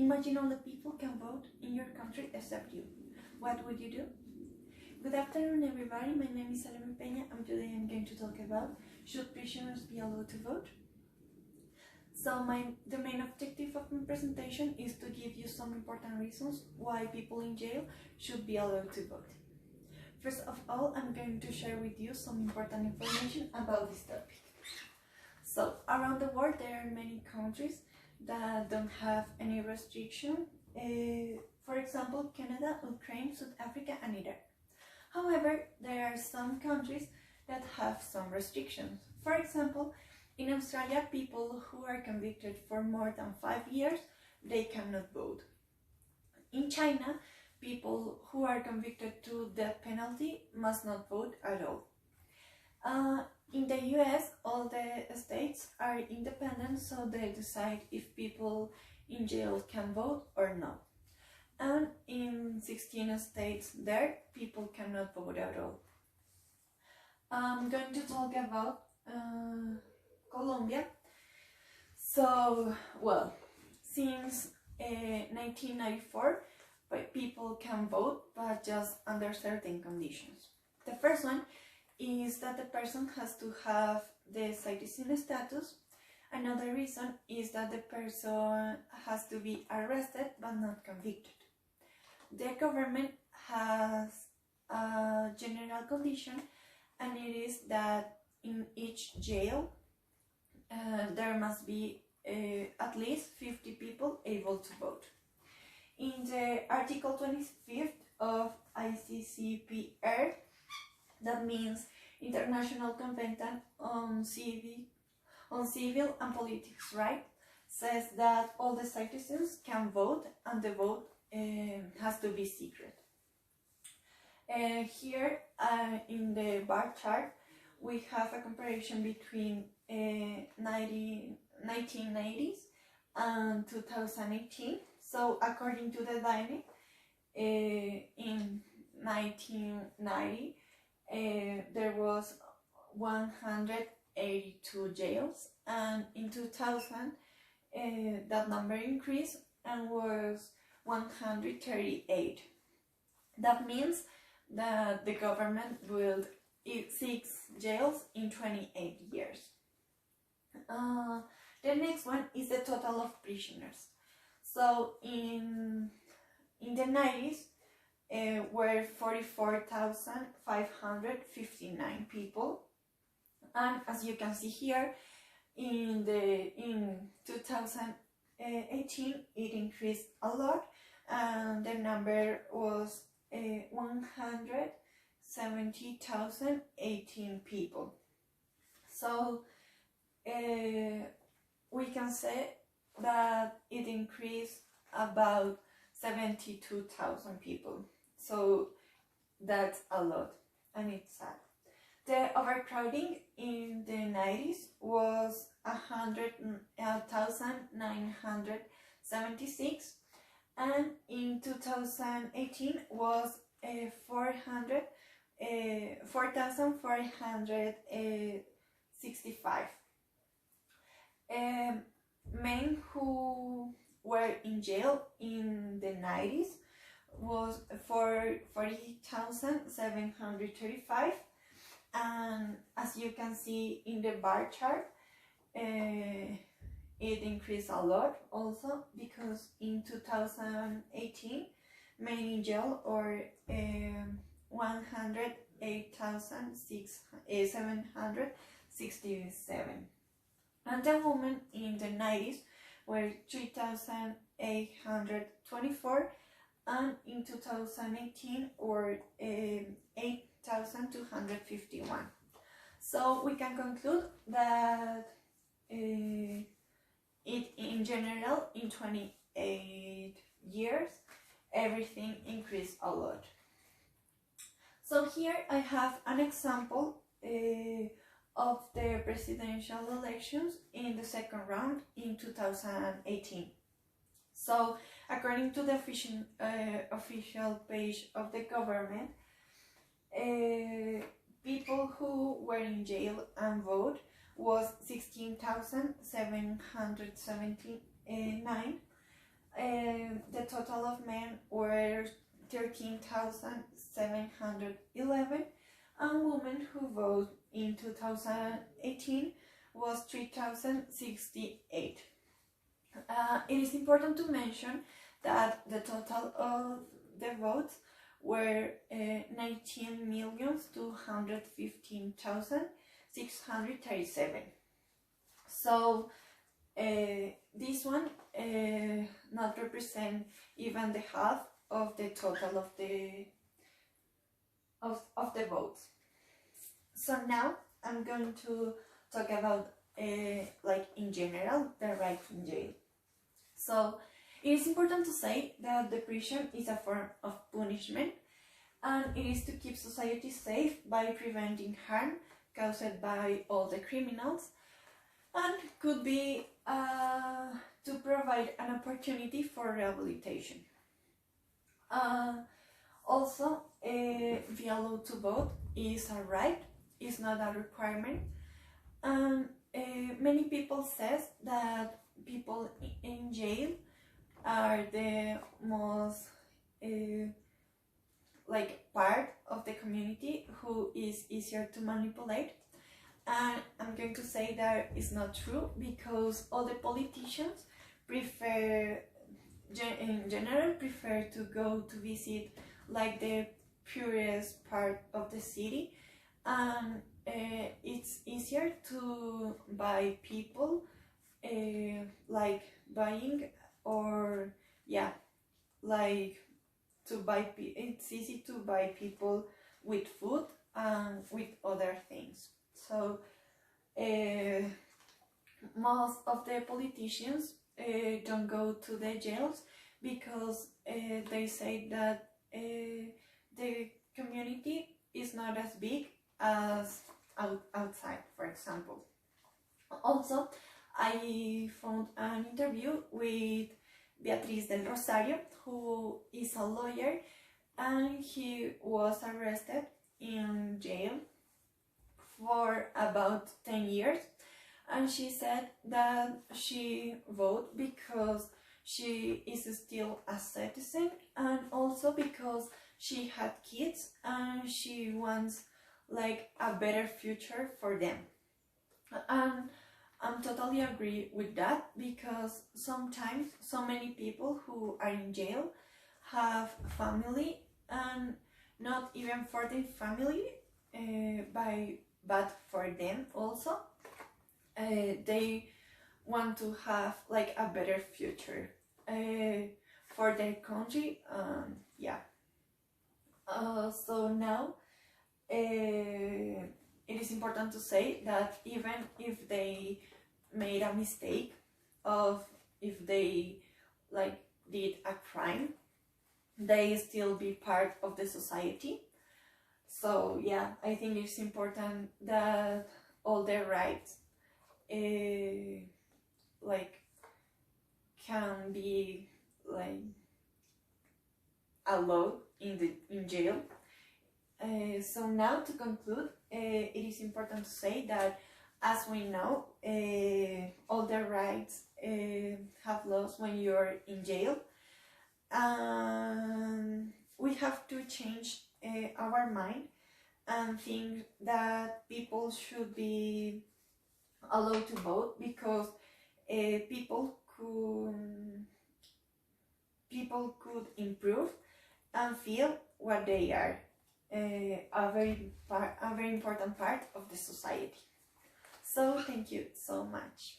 Imagine all the people can vote in your country except you. What would you do? Good afternoon, everybody. My name is Salome Peña, and today I'm going to talk about should prisoners be allowed to vote? So the main objective of my presentation is to give you some important reasons why people in jail should be allowed to vote. First of all, I'm going to share with you some important information about this topic. So around the world there are many countries that don't have any restriction. For example, Canada, Ukraine, South Africa and Iraq. However, there are some countries that have some restrictions. For example, in Australia, people who are convicted for more than 5 years, they cannot vote. In China, people who are convicted to death penalty must not vote at all. In the US, all the states are independent, so they decide if people in jail can vote or not. And in 16 states there, people cannot vote at all. I'm going to talk about Colombia. So, well, since 1994, people can vote, but just under certain conditions. The first one is that the person has to have the citizen status. Another reason is that the person has to be arrested but not convicted. The government has a general condition, and it is that in each jail there must be at least 50 people able to vote. In the Article 25th of ICCPR, that means International Convention on Civil and Politics Rights, says that all the citizens can vote, and the vote has to be secret. Here in the bar chart, we have a comparison between 1990s and 2018. So according to the DANE, in 1990, there was 182 jails, and in 2000 that number increased and was 138. That means that the government built 6 jails in 28 years. The next one is the total of prisoners. So in the 90s, were 44,559 people, and as you can see here, in 2018 it increased a lot, and the number was 170,018 people. So we can say that it increased about 72,000 people. So that's a lot, and it's sad. The overcrowding in the 90s was 100,976, and in 2018 was 4,465. Men who were in jail in the 90s was 40,735, and as you can see in the bar chart, it increased a lot also, because in 2018 men in jail were 108,767, and the women in the 90s were 3,824, and in 2018 were 8,251. So we can conclude that in general, in 28 years, everything increased a lot. So here I have an example of the presidential elections in the second round in 2018. So according to the official page of the government, people who were in jail and vote was 16,779. total of men were 13,711, and women who voted in 2018 was 3,068. It is important to mention that the total of the votes were 19,215,637. So this one not represent even the half of the total of the votes. So now I'm going to talk about like in general the right in jail. So it is important to say that depression is a form of punishment, and it is to keep society safe by preventing harm caused by all the criminals, and could be to provide an opportunity for rehabilitation. Also, the allowed to vote is a right, is not a requirement, and many people says that people in jail are the most like part of the community who is easier to manipulate, and I'm going to say that it's not true, because all the politicians prefer in general prefer to go to visit like the purest part of the city, and it's easier to buy people like buying, or yeah, like to buy it's easy to buy people with food and with other things. So most of the politicians don't go to the jails, because they say that the community is not as big as outside, for example. Also, I found an interview with Beatriz del Rosario, who is a lawyer, and he was arrested in jail for about 10 years, and she said that she voted because she is still a citizen, and also because she had kids and she wants like a better future for them. And I'm totally agree with that, because sometimes so many people who are in jail have family, and not even for the family, but for them also. They want to have like a better future for their country. Yeah. So now it is important to say that even if they made a mistake, of if they like did a crime, they still be part of the society. So yeah, I think it's important that all their rights like can be like allowed in jail. So now to conclude, it is important to say that, as we know, all the rights have lost when you're in jail. We have to change our mind and think that people should be allowed to vote, because people could improve and feel what they are, a very important part of the society. So thank you so much.